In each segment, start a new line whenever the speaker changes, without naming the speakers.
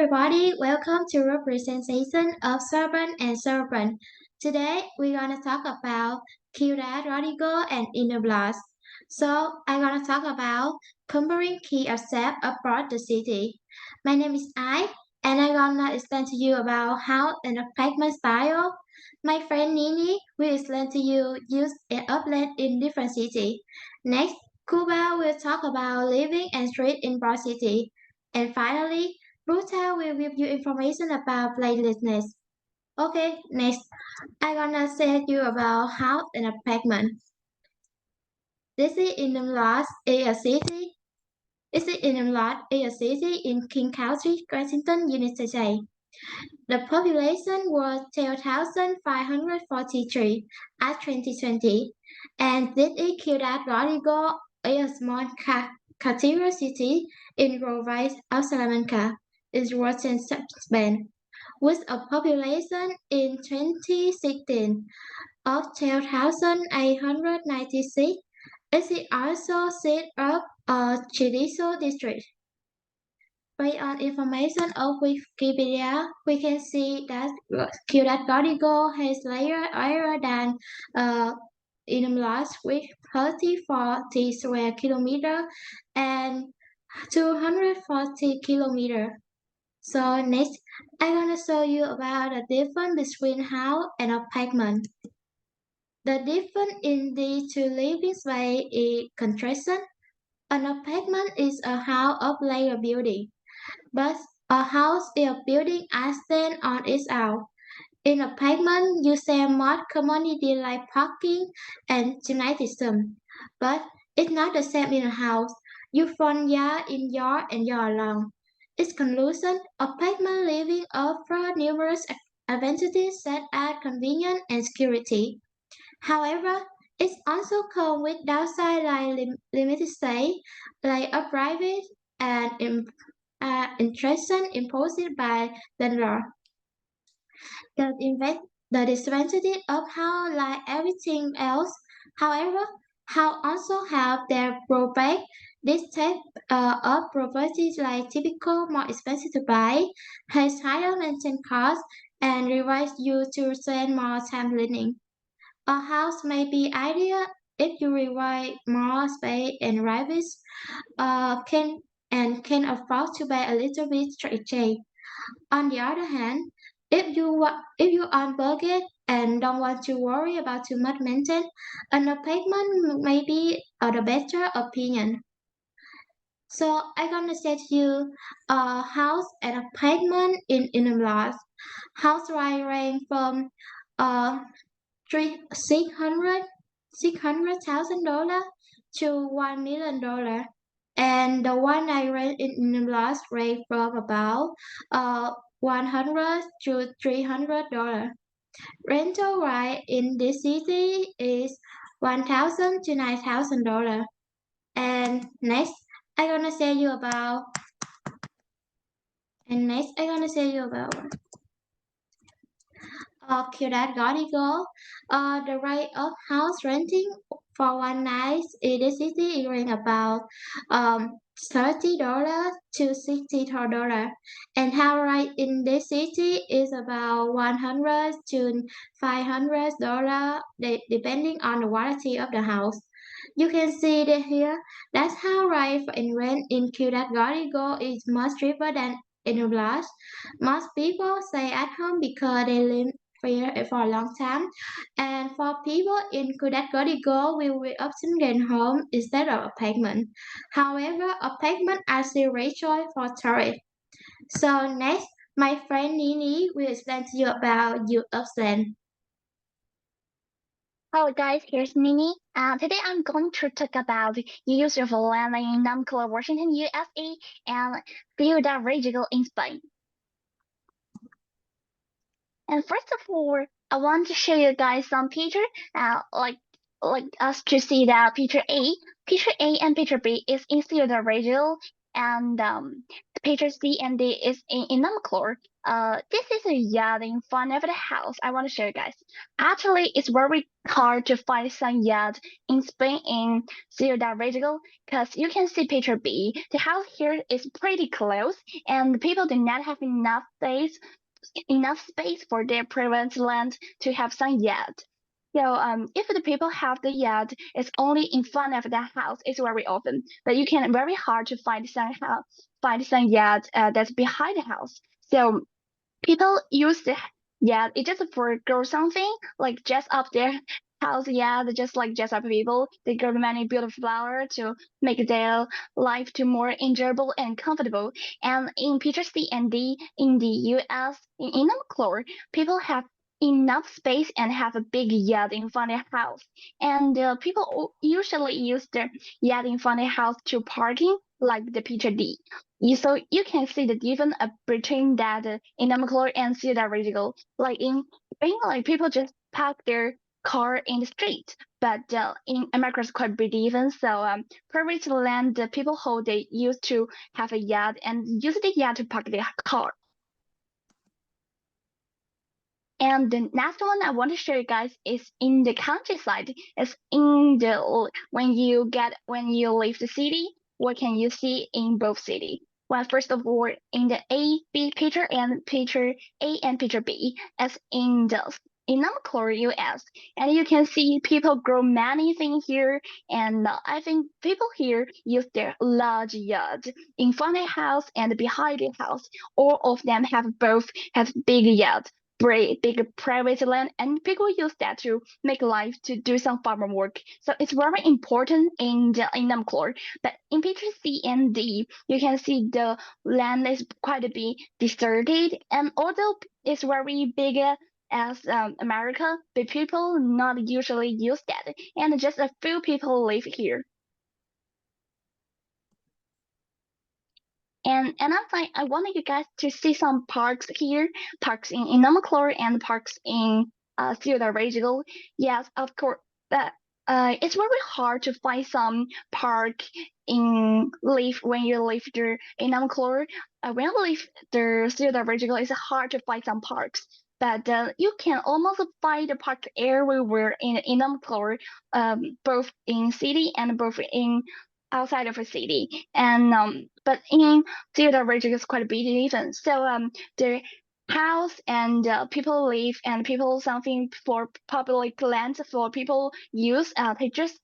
everybody, welcome to representation of servant and servant. Today we're gonna talk about Ciudad, Rodrigo, and Enumclaw. So I'm gonna talk about comparing key accept abroad the city. My name is I, and I'm gonna explain to you about how an apartment style. My friend Nini will explain to you use an upland in different city. Next, Cuba will talk about living and street in broad city. And finally, Ruta will give you information about playlistless. Okay, next, I'm gonna say you about house and apartment. This is in the last a city. This is in the last a city in King County, Washington, United States. The population was 12,543 at 2020, and this is Ciudad Rodrigo, a small cathedral city in province of Salamanca, is Western Spain, with a population in 2016 of 12,896. It is also seat of a judicial district. Based on information of Wikipedia, we can see that Ciudad Rodrigo has layer area than Enumclaw with 3040 square kilometer and 240 kilometer. So next, I'm gonna show you about the difference between house and apartment. The difference in these two living space is construction. An apartment is a house of layer building, but a house is a building I stand on its own. In a apartment, you share more community like parking and gymnasium, but it's not the same in a house. You front yard in yard and yard alone. Its conclusion, apartment living offers numerous advantages such as convenience and security. However, it also comes with downside like limited stay, like a private and intrusion imposed by the law. The disadvantage of how like everything else, however, how also have their drawback. This type of properties like typical more expensive to buy, has higher maintenance costs, and requires you to spend more time living. A house may be ideal if you require more space and privacy, can afford to pay a little bit straight. On the other hand, if you are budget and don't want to worry about too much maintenance, an apartment may be the better opinion. So I'm gonna set you a house and apartment in a lot. House range from uh three $600,000 to $1 million, and the one I read in the last range from about 100 to $300. Rental rate in this city is $1,000 to $9,000. And next, I'm gonna say you about. And next, I'm gonna say you about. Ciudad Rodrigo, the rate of house renting for one night in the city is around about $30 to $60, and house rate in this city is about 100 to $500, depending on the quality of the house. You can see that here, that's how rate in rent in Ciudad Rodrigo is much cheaper than in the blast. Most people stay at home because they live here for a long time, and for people in category go, we will often get home instead of apartment. However, apartment are still great choice for tourists. So next, my friend Nini will explain to you about your upland.
Hello guys, here's Nini. Today I'm going to talk about use of land in Enumclaw, Washington, USA, and Ciudad Rodrigo in Spain. And first of all, I want to show you guys some picture, like us to see that picture A and picture B is in Ciudad Rodrigo, and picture C and D is in Enumclaw. This is a yacht in front of the house. I want to show you guys. Actually, it's very hard to find some yacht in Spain in Ciudad Rodrigo because you can see picture B. The house here is pretty close, and people do not have enough space for their private land to have some yacht. So if the people have the yacht, it's only in front of the house. It's very often, but you can very hard to find some yacht that's behind the house. So people use the yacht it just for grow something like just up their house. Yeah, they just like just up people. They grow many beautiful flowers to make their life to more enjoyable and comfortable. And in picture C and D in the US in Enumclaw, people have enough space and have a big yard in front of their house. And people usually use the yard in front of their house to parking, like the picture D. So you can see the difference between that in Enumclaw and Ciudad Rodrigo. Like in Spain, like people just park their car in the street, but in America it's quite big difference. So private land the people hold they used to have a yard and use the yard to park their car. And the next one I want to show you guys is in the countryside. It's in the when you leave the city. What can you see in both city? Well, first of all, in the A B picture and picture A and picture B, as in the Enumclaw US, and you can see people grow many things here, and I think people here use their large yard in front of the house and behind the house. All of them have big yards big private land, and people use that to make life to do some farm work. So it's very important in the Enumclaw. But in picture C and D, you can see the land is quite a bit deserted, and although it's very big as America, but people not usually use that, and just a few people live here. And I wanted you guys to see some parks here, parks in Enumclaw and parks in Ciudad Rodrigo. Yes, of course. That it's very hard to find some park in live when you live there in Enumclaw. When you live the Ciudad Rodrigo, it's hard to find some parks. But you can almost find the park everywhere in Enumclaw, both in city and both in outside of a city. And but in Theater Region is quite a big even. So the house and people live and people something for public land for people use. They just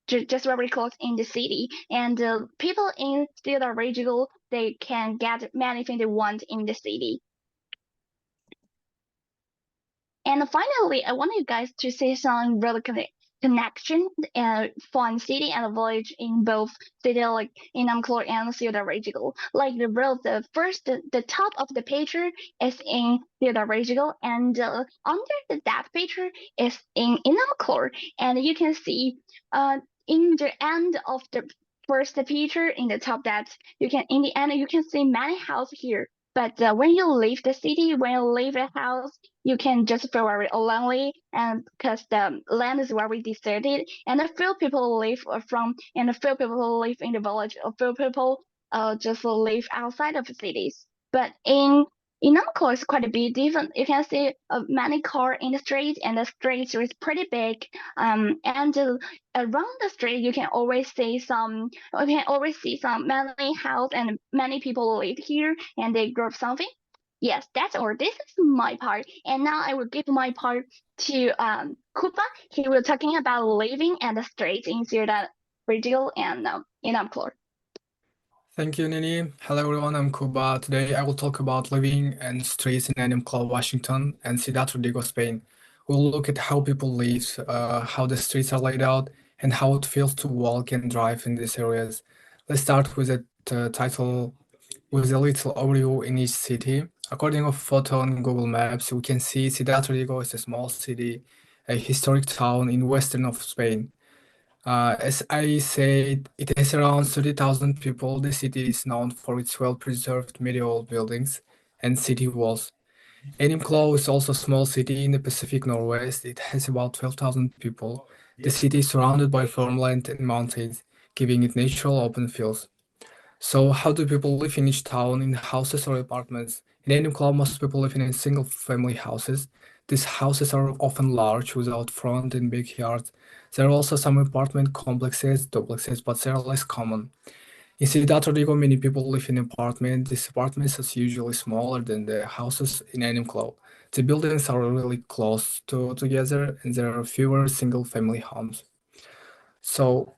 just very close in the city, and people in Theater Regional they can get many things they want in the city. And finally, I want you guys to see some really connection from city and village in both city like in Enumclaw and Ciudad Rodrigo. Like the top of the picture is in Ciudad Rodrigo, and under that picture is in Enumclaw, and you can see in the end of the first picture in the top that you can in the end you can see many houses here. But when you leave the city, when you leave the house, you can just feel very lonely, and because the land is very deserted, and a few people live and a few people live in the village, a few people just live outside of the cities. But in Namco, it's quite a bit different. You can see many cars in the street, and the street is pretty big. And around the street, you can always see some many house and many people live here, and they grow something. Yes, that's all. This is my part, and now I will give my part to Kupa. He will talking about living and the streets in Ciudad Rodrigo and in Amclor.
Thank you, Nini. Hello, everyone. I'm Kuba. Today, I will talk about living and streets in Enumclaw, Washington, and Ciudad Rodrigo, Spain. We'll look at how people live, how the streets are laid out, and how it feels to walk and drive in these areas. Let's start with the title, with a little overview in each city. According to a photo on Google Maps, we can see Ciudad Rodrigo is a small city, a historic town in western of Spain. As I said, it has around 30,000 people. The city is known for its well-preserved medieval buildings and city walls. Enumclaw is also a small city in the Pacific Northwest. It has about 12,000 people. The city is surrounded by farmland and mountains, giving it natural open fields. So how do people live in each town, in houses or apartments? In Enumclaw, most people live in single-family houses. These houses are often large, without front and big yards. There are also some apartment complexes, duplexes, but they are less common. In Ciudad Rodrigo, many people live in apartments. These apartments are usually smaller than the houses in Enumclaw. The buildings are really close together, and there are fewer single-family homes. So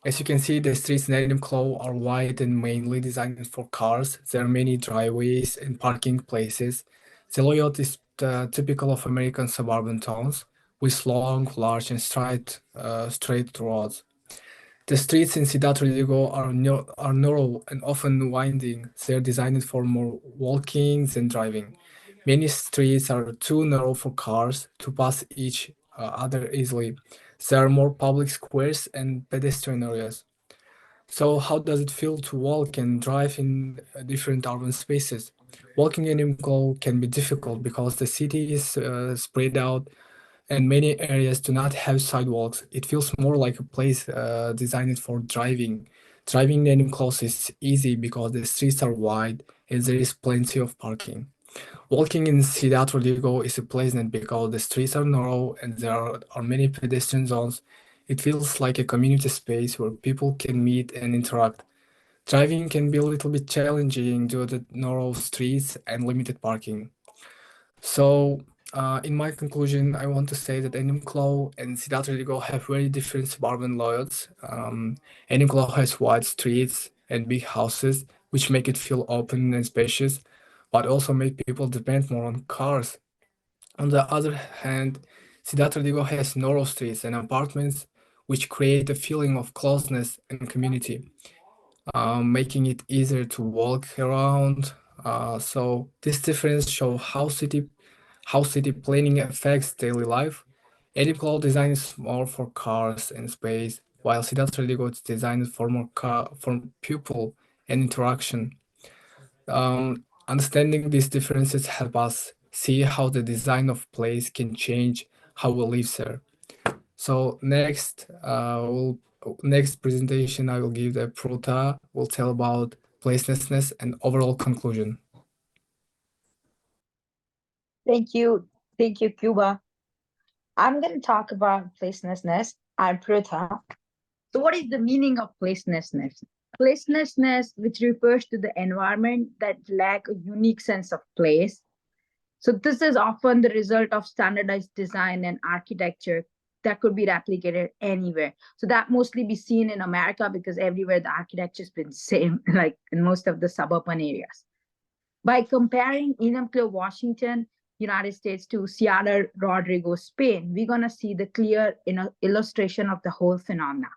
as you can see, the streets in Enumclaw are wide and mainly designed for cars. There are many driveways and parking places. The layout is typical of American suburban towns, with long, large, and straight roads. The streets in Ciudad Rodrigo are narrow and often winding. They are designed for more walking than driving. Many streets are too narrow for cars to pass each other easily. There are more public squares and pedestrian areas. So how does it feel to walk and drive in different urban spaces? Walking in Imco can be difficult because the city is spread out and many areas do not have sidewalks. It feels more like a place designed for driving. Driving in Imco is easy because the streets are wide and there is plenty of parking. Walking in Ciudad Rodrigo is pleasant because the streets are narrow and there are many pedestrian zones. It feels like a community space where people can meet and interact. Driving can be a little bit challenging due to narrow streets and limited parking. So, in my conclusion, I want to say that Enumclaw and Ciudad Rodrigo have very different suburban layouts. Enumclaw has wide streets and big houses, which make it feel open and spacious, but also make people depend more on cars. On the other hand, Ciudad Rodrigo has narrow streets and apartments, which create a feeling of closeness and community, making it easier to walk around. So this difference show how city planning affects daily life. Edipclaw design is more for cars and space, while Ciudad Rodrigo is designed for for people and interaction. Understanding these differences help us see how the design of place can change how we live there. So next presentation I will give the Prota will tell about placelessness and overall conclusion.
Thank you, Cuba. I'm going to talk about placelessness. I'm Pritha. So, what is the meaning of placelessness? Placelessness, which refers to the environment that lack a unique sense of place. So, this is often the result of standardized design and architecture that could be replicated anywhere. So, that mostly be seen in America because everywhere the architecture has been same, like in most of the suburban areas. By comparing Enumclaw, Washington, United States to Ciudad Rodrigo, Spain, we're going to see the clear illustration of the whole phenomena.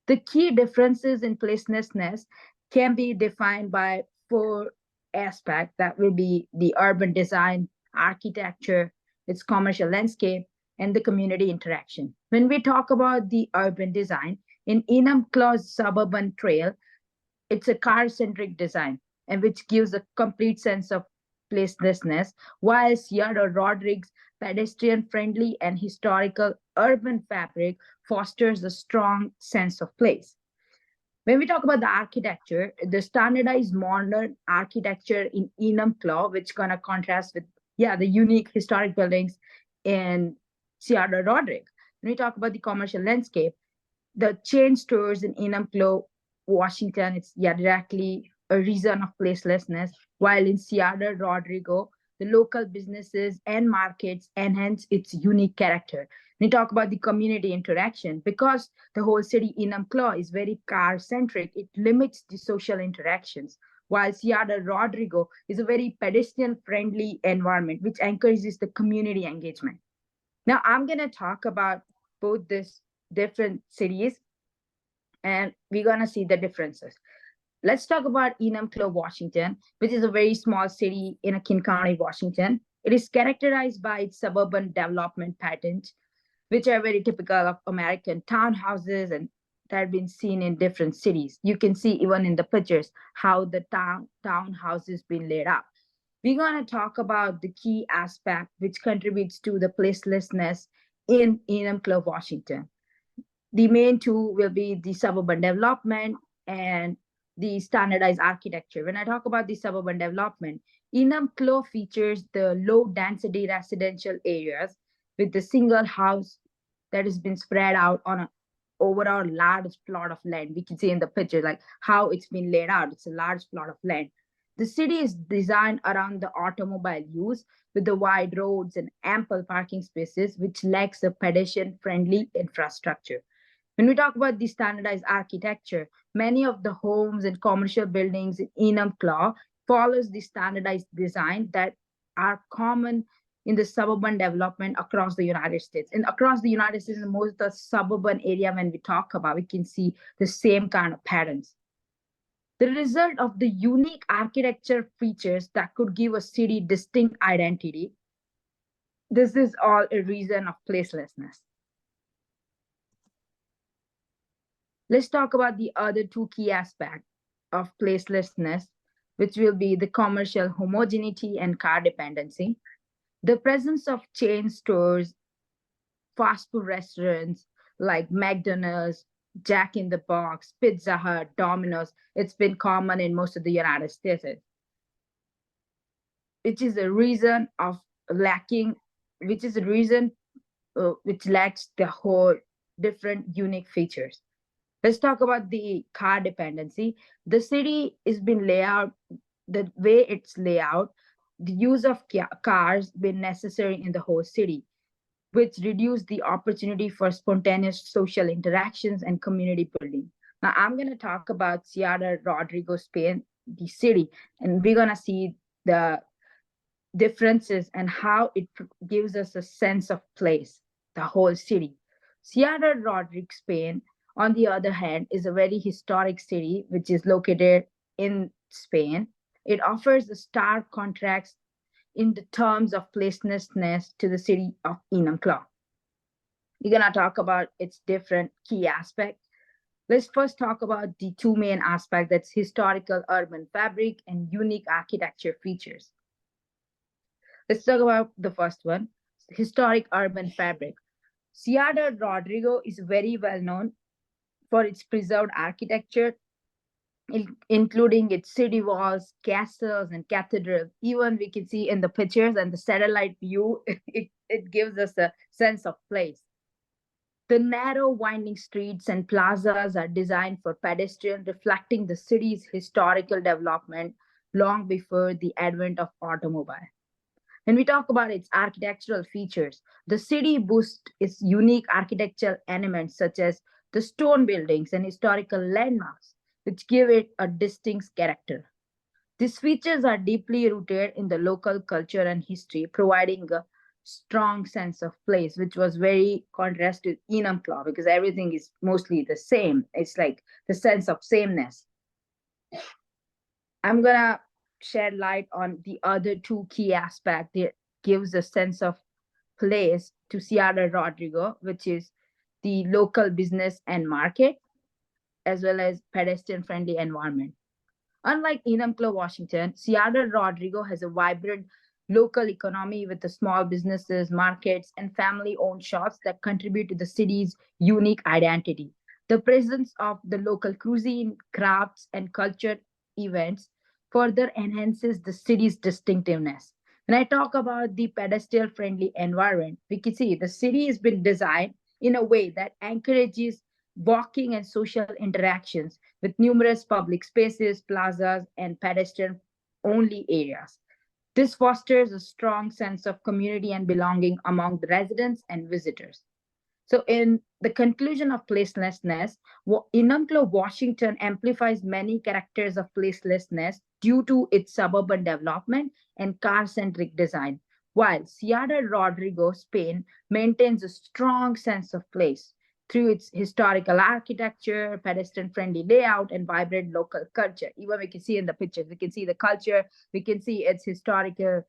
The key differences in placelessness can be defined by four aspects that will be the urban design, architecture, its commercial landscape, and the community interaction. When we talk about the urban design, in Enumclaw's suburban trail, it's a car-centric design, and which gives a complete sense of placelessness, while Sierra Rodriguez pedestrian-friendly and historical urban fabric fosters a strong sense of place. When we talk about the architecture, the standardized modern architecture in Enumclaw, which gonna contrast with the unique historic buildings in Sierra Rodriguez. When we talk about the commercial landscape, the chain stores in Enumclaw, Washington, it's directly a reason of placelessness, while in Ciudad Rodrigo, the local businesses and markets enhance its unique character. We talk about the community interaction because the whole city Enumclaw is very car-centric. It limits the social interactions, while Ciudad Rodrigo is a very pedestrian-friendly environment, which encourages the community engagement. Now, I'm going to talk about both these different cities, and we're going to see the differences. Let's talk about Enumclaw, Washington, which is a very small city in King County, Washington. It is characterized by its suburban development patterns, which are very typical of American townhouses and that have been seen in different cities. You can see even in the pictures how the townhouses been laid out. We're going to talk about the key aspect which contributes to the placelessness in Enumclaw, Washington. The main two will be the suburban development and the standardized architecture. When I talk about the suburban development, Enumclaw features the low density residential areas with the single house that has been spread out on a overall large plot of land. We can see in the picture like how it's been laid out. It's a large plot of land. The city is designed around the automobile use with the wide roads and ample parking spaces, which lacks a pedestrian friendly infrastructure. When we talk about the standardized architecture, many of the homes and commercial buildings in Enumclaw follows the standardized design that are common in the suburban development across the United States. And across the United States, in most of the suburban area, when we talk about, we can see the same kind of patterns. The result of the unique architecture features that could give a city distinct identity. This is all a reason of placelessness. Let's talk about the other two key aspects of placelessness, which will be the commercial homogeneity and car dependency. The presence of chain stores, fast food restaurants like McDonald's, Jack in the Box, Pizza Hut, Domino's, it's been common in most of the United States, which is a reason of lacking, which is a reason which lacks the whole different unique features. Let's talk about the car dependency. The city is been laid out, the way it's laid out, the use of cars been necessary in the whole city, which reduce the opportunity for spontaneous social interactions and community building. Now I'm going to talk about Ciudad, Rodrigo, Spain, the city, and we're going to see the differences and how it gives us a sense of place, the whole city. Ciudad Rodrigo, Spain, on the other hand, is a very historic city which is located in Spain. It offers a stark contrast in the terms of placelessness to the city of Enumclaw. We're going to talk about its different key aspects. Let's first talk about the two main aspects, that's historical urban fabric and unique architecture features. Let's talk about the first one, historic urban fabric. Ciudad Rodrigo is very well known for its preserved architecture, including its city walls, castles, and cathedrals. Even we can see in the pictures and the satellite view, it gives us a sense of place. The narrow, winding streets and plazas are designed for pedestrians, reflecting the city's historical development long before the advent of automobile. When we talk about its architectural features, the city boasts its unique architectural elements such as the stone buildings and historical landmarks, which give it a distinct character. These features are deeply rooted in the local culture and history, providing a strong sense of place, which was very contrast to Enumclaw because everything is mostly the same. It's like the sense of sameness. I'm gonna shed light on the other two key aspects that gives a sense of place to Ciudad Rodrigo, which is the local business and market, as well as pedestrian-friendly environment. Unlike Enumclaw, Washington, Ciudad Rodrigo has a vibrant local economy with the small businesses, markets, and family-owned shops that contribute to the city's unique identity. The presence of the local cuisine, crafts, and culture events further enhances the city's distinctiveness. When I talk about the pedestrian-friendly environment, we can see the city has been designed in a way that encourages walking and social interactions with numerous public spaces, plazas, and pedestrian only areas. This fosters a strong sense of community and belonging among the residents and visitors. So, in the conclusion of placelessness, Enumclaw, Washington amplifies many characters of placelessness due to its suburban development and car centric design, while Ciudad Rodrigo, Spain, maintains a strong sense of place through its historical architecture, pedestrian-friendly layout, and vibrant local culture. Even we can see in the pictures, we can see the culture, we can see its historical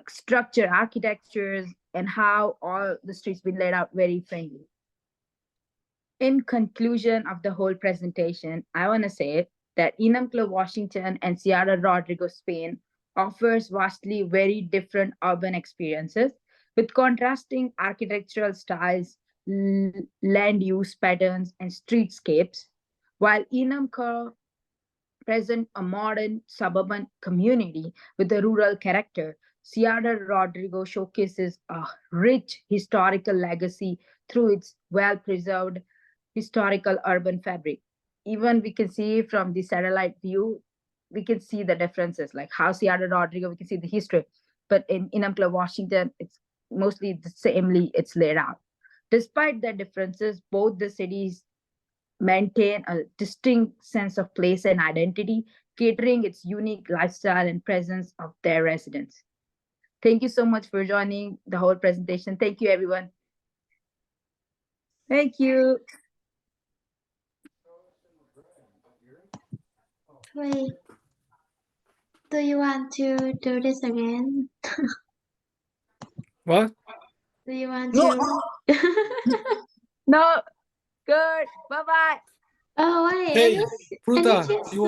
structure, architectures, and how all the streets been laid out very friendly. In conclusion of the whole presentation, I want to say that Enumclaw, Washington, and Ciudad Rodrigo, Spain, offers vastly very different urban experiences with contrasting architectural styles, land use patterns, and streetscapes, while Enumclaw present a modern suburban community with a rural character. Ciudad Rodrigo showcases a rich historical legacy through its well preserved historical urban fabric. Even we can see from the satellite view, we can see the differences, like how Ciudad Rodrigo, we can see the history. But in Enumclaw, Washington, it's mostly the samely it's laid out. Despite the differences, both the cities maintain a distinct sense of place and identity, catering its unique lifestyle and presence of their residents. Thank you so much for joining the whole presentation. Thank you, everyone. Thank you.
Wait, do you want to do this again?
What?
Do you want
No.
to?
No. Good. Bye bye.
Oh wait,
Hey,
I
Pruta,
just
you